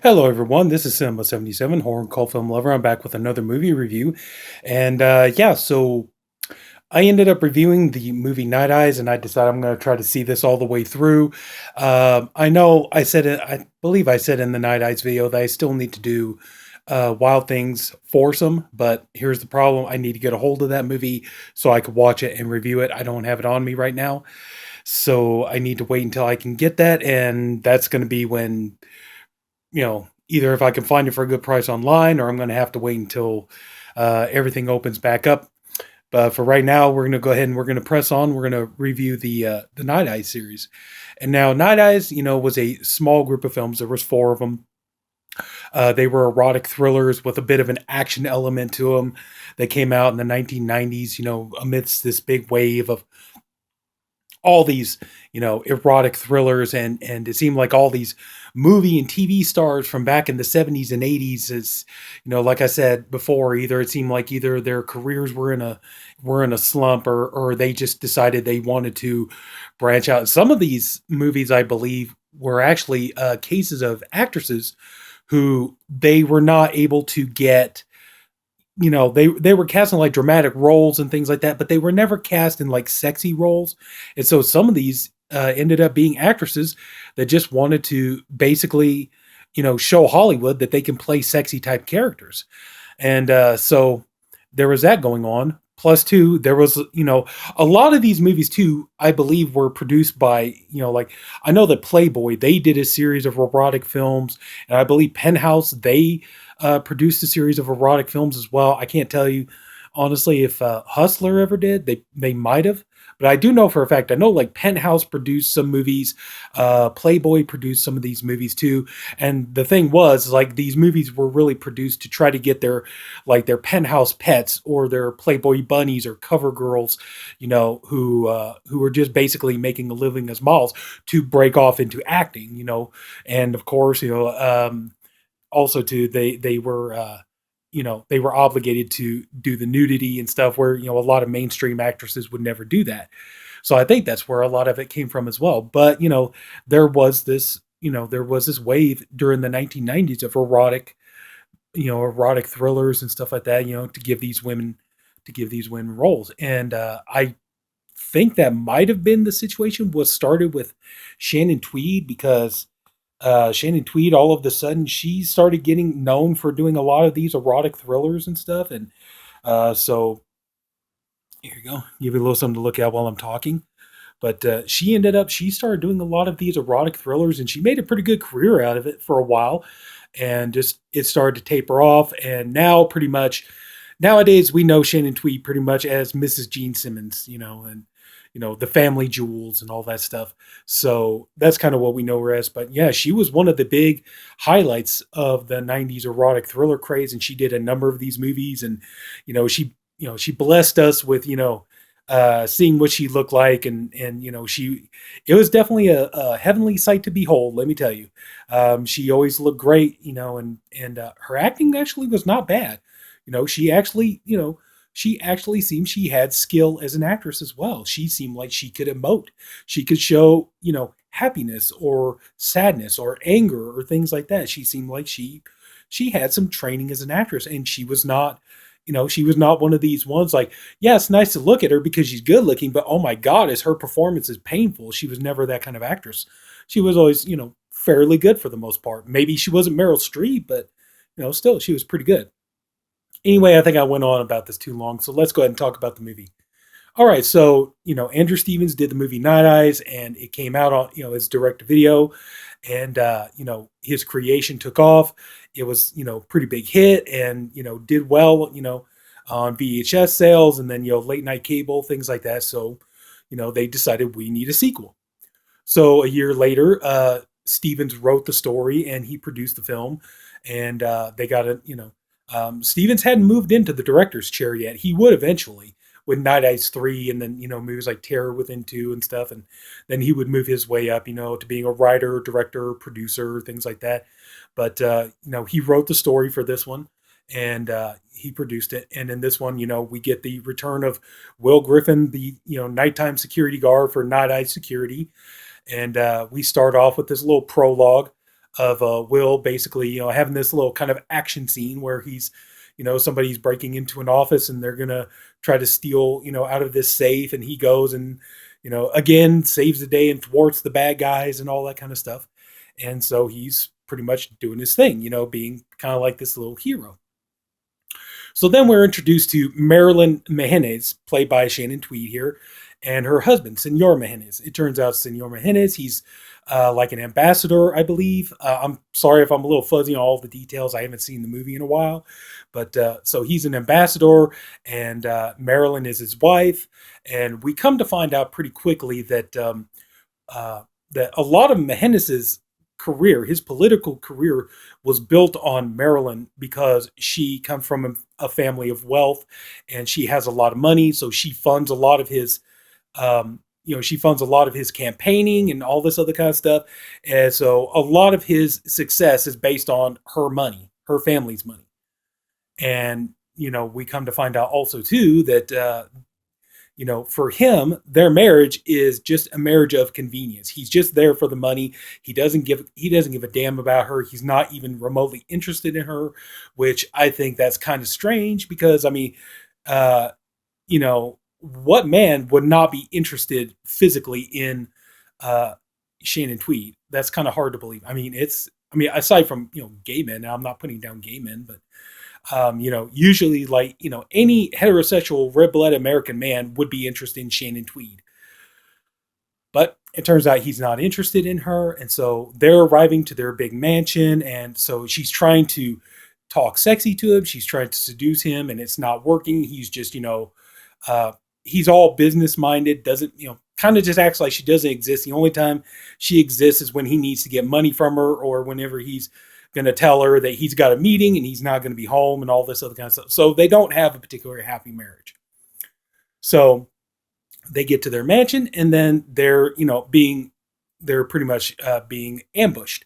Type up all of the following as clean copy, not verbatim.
Hello, everyone. This is Sinema77, horror and cult film lover. I'm back with another movie review. And so I ended up reviewing the movie Night Eyes, and I decided I'm going to try to see this all the way through. I know I said it, I believe I said in the Night Eyes video that I still need to do Wild Things foursome, but here's the problem. I need to get a hold of that movie so I could watch it and review it. I don't have it on me right now. So I need to wait until I can get that, and that's going to be when either if I can find it for a good price online or I'm going to have to wait until everything opens back up. But for right now, we're going to go ahead and we're going to press on. We're going to review the Night Eyes series. And now Night Eyes, was a small group of films. There was four of them. They were erotic thrillers with a bit of an action element to them. They came out in the 1990s, amidst this big wave of all these erotic thrillers, and it seemed like all these movie and TV stars from back in the 70s and 80s is, like I said before, either it seemed like either their careers were in a slump, or they just decided they wanted to branch out. Some of these movies, I believe, were actually cases of actresses who they were not able to get. They were cast in like dramatic roles and things like that, but they were never cast in like sexy roles. And so some of these ended up being actresses that just wanted to basically, show Hollywood that they can play sexy type characters. And so there was that going on. Plus, two, there was, a lot of these movies too, I believe were produced by, like, I know that Playboy, they did a series of erotic films. And I believe Penthouse, they produced a series of erotic films as well. I can't tell you honestly if Hustler ever did. They might have, but I do know for a fact. I know like Penthouse produced some movies. Playboy produced some of these movies too. And the thing was, like, these movies were really produced to try to get their Penthouse pets or their Playboy bunnies or cover girls, who were just basically making a living as models to break off into acting. And of course, also too they were they were obligated to do the nudity and stuff, where a lot of mainstream actresses would never do that. So I think that's where a lot of it came from as well. But there was this wave during the 1990s of erotic thrillers and stuff like that, to give these women roles. And I think that might have been the situation was started with Shannon Tweed, because Shannon Tweed, all of a sudden, she started getting known for doing a lot of these erotic thrillers and stuff. And so here you go. Give you a little something to look at while I'm talking. But she started doing a lot of these erotic thrillers, and she made a pretty good career out of it for a while. And just it started to taper off. And now, pretty much, nowadays, we know Shannon Tweed pretty much as Mrs. Gene Simmons, and the family jewels and all that stuff. So that's kind of what we know her as. But yeah, she was one of the big highlights of the 90s erotic thriller craze. And she did a number of these movies. And, she blessed us with, seeing what she looked like. And it was definitely a heavenly sight to behold, let me tell you. She always looked great, and her acting actually was not bad. She actually seemed she had skill as an actress as well. She seemed like she could emote. She could show, happiness or sadness or anger or things like that. She seemed like she had some training as an actress, and she was not one of these ones like, yeah, it's nice to look at her because she's good looking, but oh my God, is her performance is painful. She was never that kind of actress. She was always, fairly good for the most part. Maybe she wasn't Meryl Streep, but still she was pretty good. Anyway, I think I went on about this too long, so let's go ahead and talk about the movie. All right, so Andrew Stevens did the movie Night Eyes, and it came out on his direct to video, and his creation took off. It was pretty big hit, and did well on VHS sales, and then late night cable, things like that. So they decided we need a sequel. So a year later, Stevens wrote the story and he produced the film, and they got Stevens hadn't moved into the director's chair yet. He would eventually with Night Eyes 3, and then, movies like Terror Within 2 and stuff. And then he would move his way up, to being a writer, director, producer, things like that. But, he wrote the story for this one, and he produced it. And in this one, we get the return of Will Griffin, the, nighttime security guard for Night Eyes Security. And we start off with this little prologue. of Will basically, having this little kind of action scene where he's, somebody's breaking into an office and they're gonna try to steal, out of this safe, and he goes and, again saves the day and thwarts the bad guys and all that kind of stuff. And so he's pretty much doing his thing, being kind of like this little hero. So then we're introduced to Marilyn Mejenez, played by Shannon Tweed here, and her husband, Senor Mejenez. It turns out Senor Mejenez, he's like an ambassador, I believe. I'm sorry if I'm a little fuzzy on all the details. I haven't seen the movie in a while. But so he's an ambassador, and Marilyn is his wife. And we come to find out pretty quickly that a lot of Mejenez's career, his political career, was built on Marilyn because she comes from a family of wealth and she has a lot of money. So she funds a lot of his, she funds a lot of his campaigning and all this other kind of stuff. And so a lot of his success is based on her money, her family's money. And, we come to find out also too that, for him, their marriage is just a marriage of convenience. He's just there for the money. He doesn't give a damn about her. He's not even remotely interested in her, which I think that's kind of strange because uh, what man would not be interested physically in uh, Shannon Tweed? That's kind of hard to believe. Aside from gay men. Now I'm not putting down gay men, but usually like, any heterosexual red-blooded American man would be interested in Shannon Tweed. But it turns out he's not interested in her. And so they're arriving to their big mansion. And so she's trying to talk sexy to him. She's trying to seduce him and it's not working. He's just, uh, he's all business minded, doesn't, kind of just acts like she doesn't exist. The only time she exists is when he needs to get money from her or whenever he's going to tell her that he's got a meeting and he's not going to be home and all this other kind of stuff. So they don't have a particularly happy marriage. So they get to their mansion and then they're pretty much being ambushed.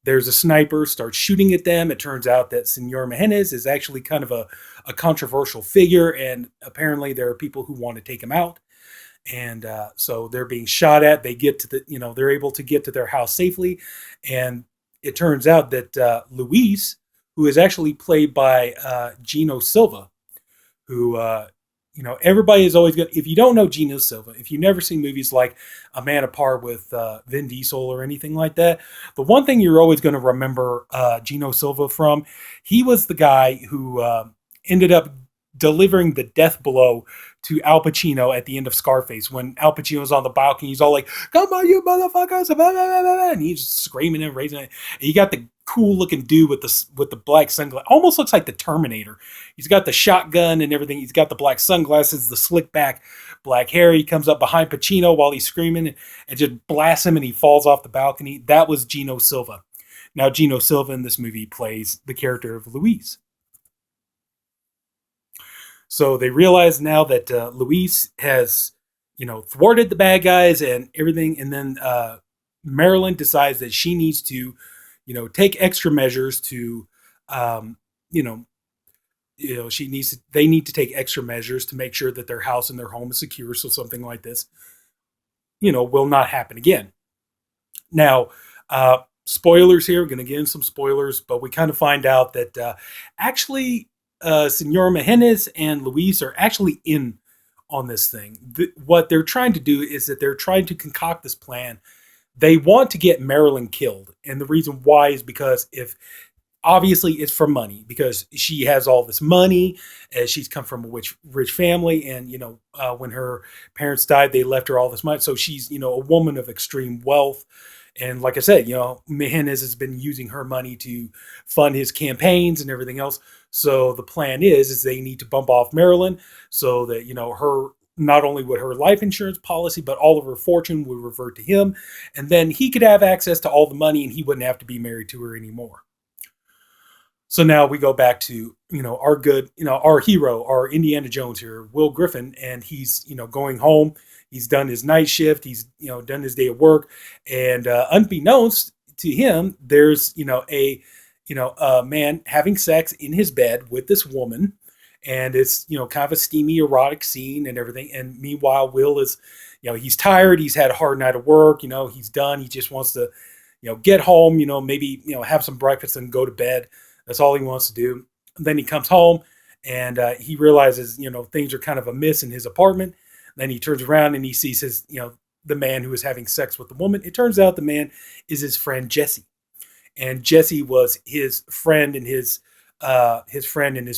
There's a sniper, starts shooting at them. It turns out that Senor Mejenez is actually kind of a controversial figure, and apparently there are people who want to take him out. And so they're being shot at. They get to they're able to get to their house safely, and it turns out that Luis, who is actually played by Gino Silva, who everybody is always good. If you don't know Gino Silva, if you've never seen movies like A Man Apart with Vin Diesel or anything like that, the one thing you're always going to remember Gino Silva from, he was the guy who ended up delivering the death blow to Al Pacino at the end of Scarface when Al Pacino's on the balcony. He's all like, "Come on, you motherfuckers!" And he's screaming and raising it. And you got the cool looking dude with the black sunglasses. Almost looks like the Terminator. He's got the shotgun and everything. He's got the black sunglasses, the slick back black hair. He comes up behind Pacino while he's screaming and just blasts him, and he falls off the balcony. That was Gino Silva. Now, Gino Silva in this movie plays the character of Luis. So they realize now that Luis has, thwarted the bad guys and everything. And then Marilyn decides that she needs to, take extra measures to, um, you know, they need to take extra measures to make sure that their house and their home is secure. So something like this, will not happen again. Now, spoilers here. We're going to get in some spoilers, but we kind of find out that actually Senor Mejenez and Luis are actually in on this thing. What they're trying to do is that they're trying to concoct this plan. They want to get Marilyn killed. And the reason why is because obviously it's for money, because she has all this money as she's come from a rich family. And, when her parents died, they left her all this money. So she's, a woman of extreme wealth. And like I said, Mejenez has been using her money to fund his campaigns and everything else. So the plan is they need to bump off Marilyn so that, her, not only would her life insurance policy, but all of her fortune would revert to him. And then he could have access to all the money and he wouldn't have to be married to her anymore. So now we go back to, our good, our hero, our Indiana Jones here, Will Griffin, and he's, going home. He's done his night shift. He's, done his day of work. And unbeknownst to him, there's, a man having sex in his bed with this woman. And it's, kind of a steamy, erotic scene and everything. And meanwhile, Will is, he's tired. He's had a hard night of work. He's done. He just wants to, get home, maybe, have some breakfast and go to bed. That's all he wants to do. And then he comes home and he realizes, things are kind of amiss in his apartment. Then he turns around and he sees the man who was having sex with the woman. It turns out the man is his friend Jesse, and Jesse was his friend and his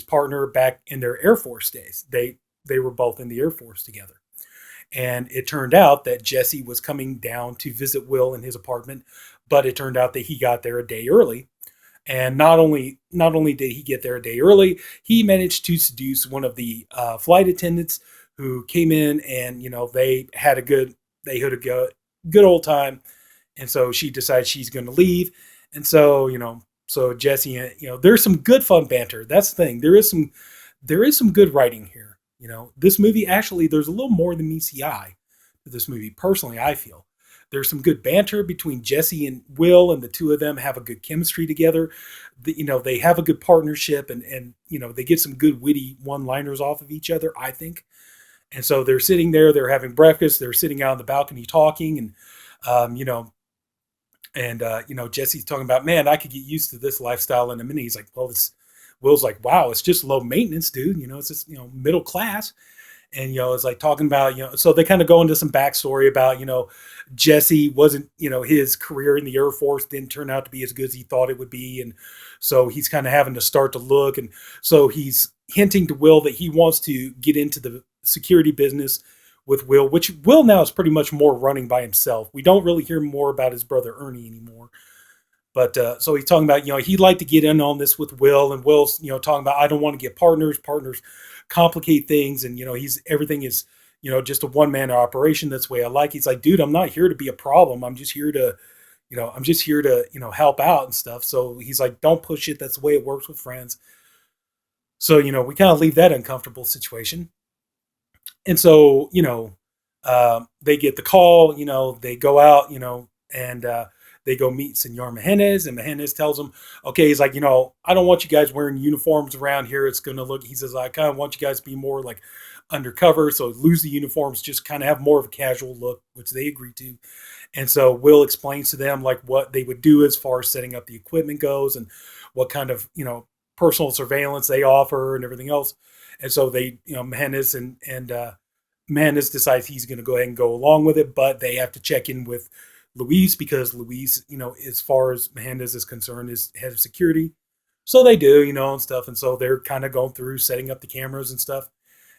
partner back in their Air Force days. They were both in the Air Force together. And it turned out that Jesse was coming down to visit Will in his apartment, but it turned out that he got there a day early. And not only did he get there a day early, he managed to seduce one of the flight attendants who came in, and they had a good old time. And so she decides she's going to leave. And so Jesse, there's some good fun banter. That's the thing. There is some good writing here. This movie, actually, there's a little more than meets the eye to this movie. Personally, I feel there's some good banter between Jesse and Will, and the two of them have a good chemistry together. They have a good partnership, and they get some good witty one-liners off of each other, I think. And so they're sitting there, they're having breakfast, they're sitting out on the balcony talking, and um, you know, Jesse's talking about, man, I could get used to this lifestyle in a minute. He's like, well, this Will's like, wow, it's just low maintenance, dude. It's just, middle class. And, it's like talking about, so they kind of go into some backstory about, Jesse wasn't, his career in the Air Force didn't turn out to be as good as he thought it would be. And so he's kind of having to start to look. And so he's hinting to Will that he wants to get into the security business with Will, which Will now is pretty much more running by himself. We don't really hear more about his brother Ernie anymore. But so he's talking about, he'd like to get in on this with Will, and Will's, talking about, I don't want to get partners. Partners complicate things, and everything is, just a one man operation. That's the way I like. He's like, dude, I'm not here to be a problem. I'm just here to help out and stuff. So he's like, don't push it. That's the way it works with friends. So we kind of leave that uncomfortable situation, and so they get the call. They go out. And they go meet Senor Mejenez, and Mejenez tells them, okay, he's like, I don't want you guys wearing uniforms around here. It's going to look, he says, I kind of want you guys to be more like undercover. So lose the uniforms, just kind of have more of a casual look, which they agree to. And so Will explains to them like what they would do as far as setting up the equipment goes, and what kind of, personal surveillance they offer and everything else. And so they, Mejenez and Mejenez decides he's going to go ahead and go along with it, but they have to check in with Luis, because Luis, as far as Mejenez is concerned, is head of security. So they do, and stuff. And so they're kind of going through setting up the cameras and stuff.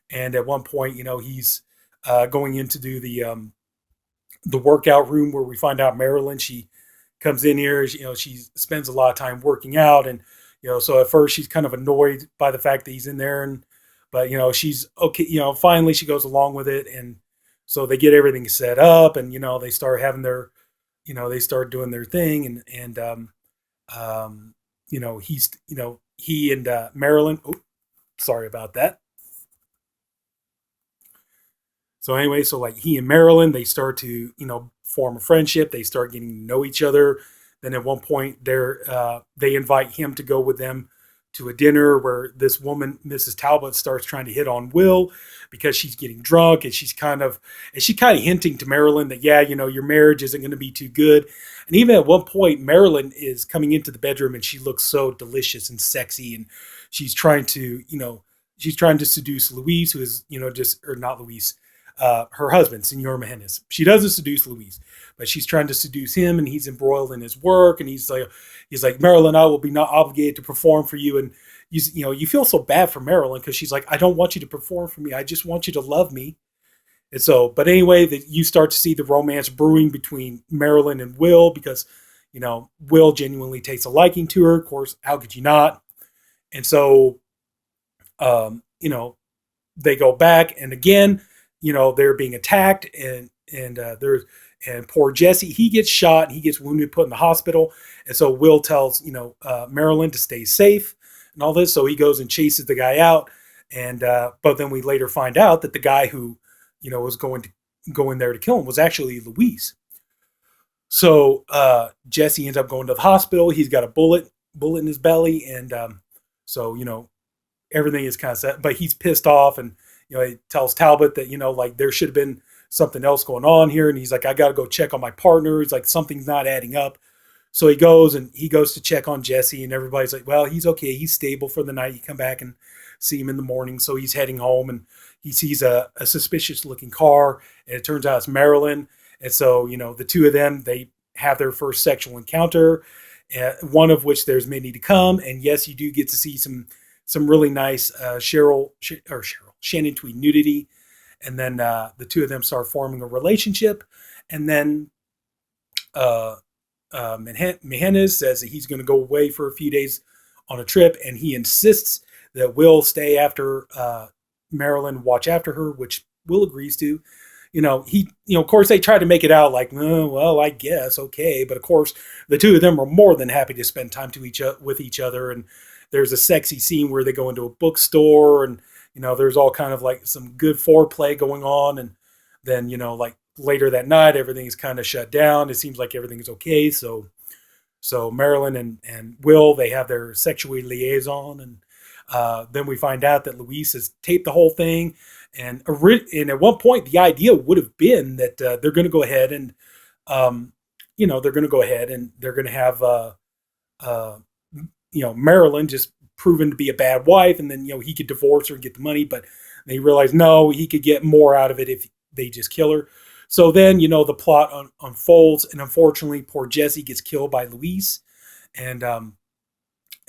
And at one point, he's going in to do the workout room, where we find out Marilyn, she comes in here, she spends a lot of time working out. And, so at first she's kind of annoyed by the fact that he's in there, but she's okay. Finally she goes along with it. And so they get everything set up, and, they start having they start doing their thing. And he's, he and Marilyn, oh, sorry about that. So anyway, so like he and Marilyn, they start to, form a friendship. They start getting to know each other. Then at one point they invite him to go with them to a dinner, where this woman, Mrs. Talbot, starts trying to hit on Will because she's getting drunk, and she's kind of hinting to Marilyn that, yeah, your marriage isn't going to be too good. And even at one point, Marilyn is coming into the bedroom, and she looks so delicious and sexy, and she's trying to, seduce Luis, who is, or not Luis, her husband, Senor Mejenez. She doesn't seduce Luis, but she's trying to seduce him, and he's embroiled in his work. And he's like, Marilyn, I will be not obligated to perform for you. And you feel so bad for Marilyn, because she's like, I don't want you to perform for me. I just want you to love me. And so, but anyway, you start to see the romance brewing between Marilyn and Will, because, Will genuinely takes a liking to her. Of course, how could you not? And so, um, you know, they go back, and again, they're being attacked, and poor Jesse, he gets shot, he gets wounded, put in the hospital. And so Will tells, Marilyn to stay safe and all this. So he goes and chases the guy out. And, but then we later find out that the guy who, was going to go in there to kill him was actually Luis. So, Jesse ends up going to the hospital. He's got a bullet in his belly. And, so, everything is kind of set, but he's pissed off. And, he tells Talbot that, like there should have been something else going on here. And he's like, I got to go check on my partner. He's like, something's not adding up. So he goes to check on Jesse, and everybody's like, well, he's okay. He's stable for the night. You come back and see him in the morning. So he's heading home, and he sees a suspicious looking car, and it turns out it's Marilyn. And so, the two of them, they have their first sexual encounter, one of which there's many to come. And yes, you do get to see some really nice Shannon Tweed nudity. And then the two of them start forming a relationship. And then uh, Mehanis says that he's going to go away for a few days on a trip, and he insists that Will stay after Marilyn, watch after her, which Will agrees to. Of course, they try to make it out like, oh, well, I guess, okay, but of course, the two of them are more than happy to spend time with each other, and there's a sexy scene where they go into a bookstore, and there's all kind of like some good foreplay going on, and then like later that night, everything's kind of shut down. It seems like everything is okay, so Marilyn and Will, they have their sexual liaison, and then we find out that Luis has taped the whole thing. And at one point, the idea would have been that they're going to go ahead and, they're going to have, Marilyn just proven to be a bad wife, and then he could divorce her and get the money. But they realized no, he could get more out of it if they just kill her. So then the plot unfolds, and unfortunately, poor Jesse gets killed by Luis, and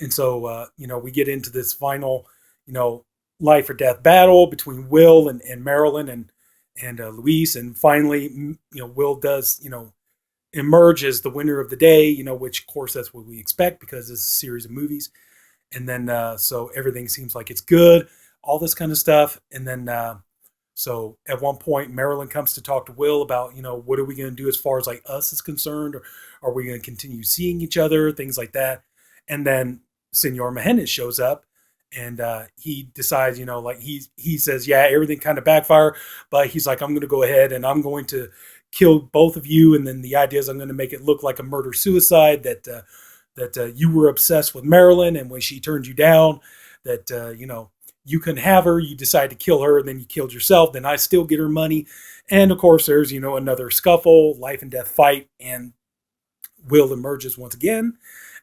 so we get into this final life or death battle between Will and Marilyn and Luis, and finally Will does emerge as the winner of the day, which of course that's what we expect because it's a series of movies. And then so everything seems like it's good, all this kind of stuff. And then so at one point Marilyn comes to talk to Will about what are we going to do as far as like us is concerned, or are we going to continue seeing each other, things like that. And then Senor Mehanis shows up, and he decides, like he says, yeah, everything kind of backfire, but he's like, I'm going to go ahead and I'm going to kill both of you. And then the idea is I'm going to make it look like a murder suicide, that you were obsessed with Marilyn, and when she turned you down, that you couldn't have her, you decided to kill her, and then you killed yourself. Then I still get her money, and of course there's another scuffle, life and death fight, and Will emerges once again.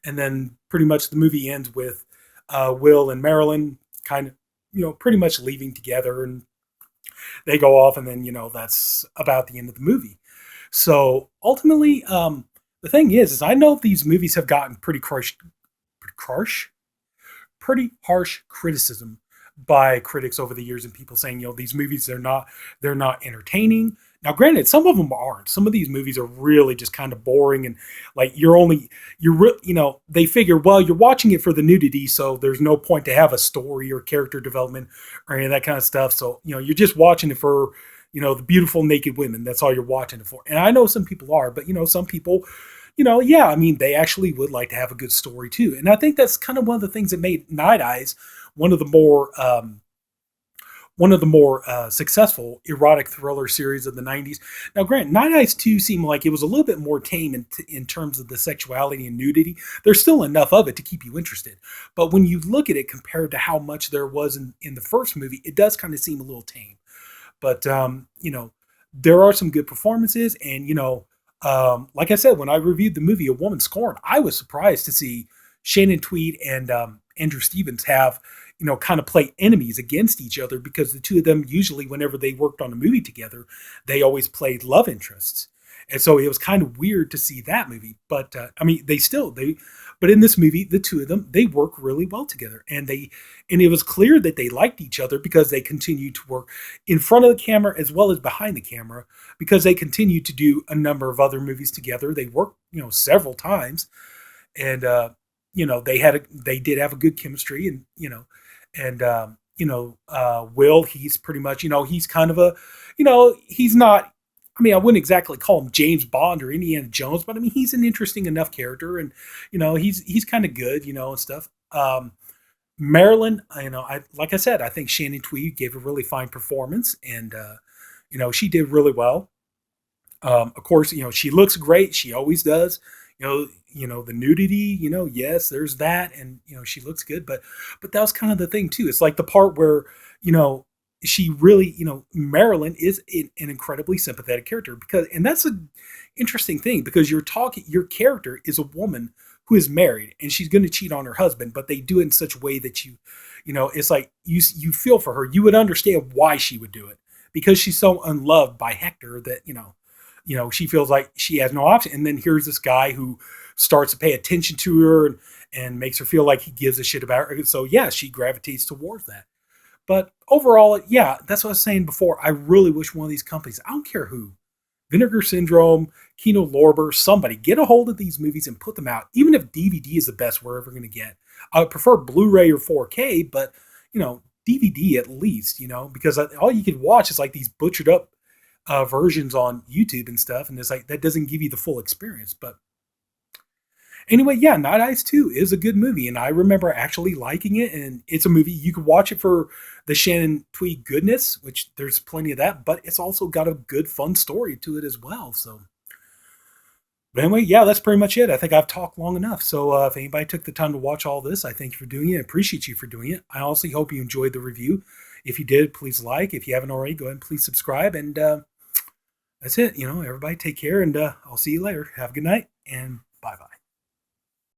And then pretty much the movie ends with Will and Marilyn kind of, pretty much leaving together, and they go off, and then, that's about the end of the movie. So ultimately, the thing is I know these movies have gotten pretty harsh criticism by critics over the years, and people saying, these movies, they're not entertaining. Now, granted, some of them aren't. Some of these movies are really just kind of boring, and like they figure, well, you're watching it for the nudity, so there's no point to have a story or character development or any of that kind of stuff. So, you're just watching it for, the beautiful naked women. That's all you're watching it for. And I know some people are, but some people, yeah, I mean, they actually would like to have a good story too. And I think that's kind of one of the things that made Night Eyes one of the more successful erotic thriller series of the 90s. Now, granted, Night Eyes 2 seemed like it was a little bit more tame in terms of the sexuality and nudity. There's still enough of it to keep you interested. But when you look at it compared to how much there was in the first movie, it does kind of seem a little tame. But, there are some good performances. And, like I said, when I reviewed the movie A Woman Scorned, I was surprised to see Shannon Tweed and Andrew Stevens have, kind of play enemies against each other, because the two of them, usually whenever they worked on a movie together, they always played love interests. And so it was kind of weird to see that movie. But I mean, but in this movie, the two of them, they work really well together, and it was clear that they liked each other because they continued to work in front of the camera as well as behind the camera, because they continued to do a number of other movies together. They worked, several times, and they did have a good chemistry, and and Will, he's pretty much, he's kind of he's not, I mean, I wouldn't exactly call him James Bond or Indiana Jones, but I mean, he's an interesting enough character, and he's kind of good, and stuff. Marilyn, like I said, I think Shannon Tweed gave a really fine performance, and she did really well. Of course, she looks great. She always does. The nudity, yes, there's that, and she looks good, but that was kind of the thing too. It's like the part where she really, Marilyn is an incredibly sympathetic character because, and that's an interesting thing because your character is a woman who is married and she's going to cheat on her husband, but they do it in such a way that it's like you feel for her. You would understand why she would do it because she's so unloved by Hector that, she feels like she has no option. And then here's this guy who starts to pay attention to her and makes her feel like he gives a shit about her. So yeah, she gravitates towards that. But overall, yeah, that's what I was saying before. I really wish one of these companies, I don't care who, Vinegar Syndrome, Kino Lorber, somebody, get a hold of these movies and put them out. Even if DVD is the best we're ever going to get. I would prefer Blu-ray or 4K, but, DVD at least, because all you can watch is like these butchered up versions on YouTube and stuff. And it's like, that doesn't give you the full experience. But anyway, yeah, Night Eyes 2 is a good movie, and I remember actually liking it, and it's a movie, you could watch it for the Shannon Tweed goodness, which there's plenty of that, but it's also got a good, fun story to it as well, so. But anyway, yeah, that's pretty much it. I think I've talked long enough, so if anybody took the time to watch all this, I thank you for doing it, I appreciate you for doing it. I honestly hope you enjoyed the review. If you did, please like. If you haven't already, go ahead and please subscribe, and that's it. Everybody take care, and I'll see you later. Have a good night, and bye-bye.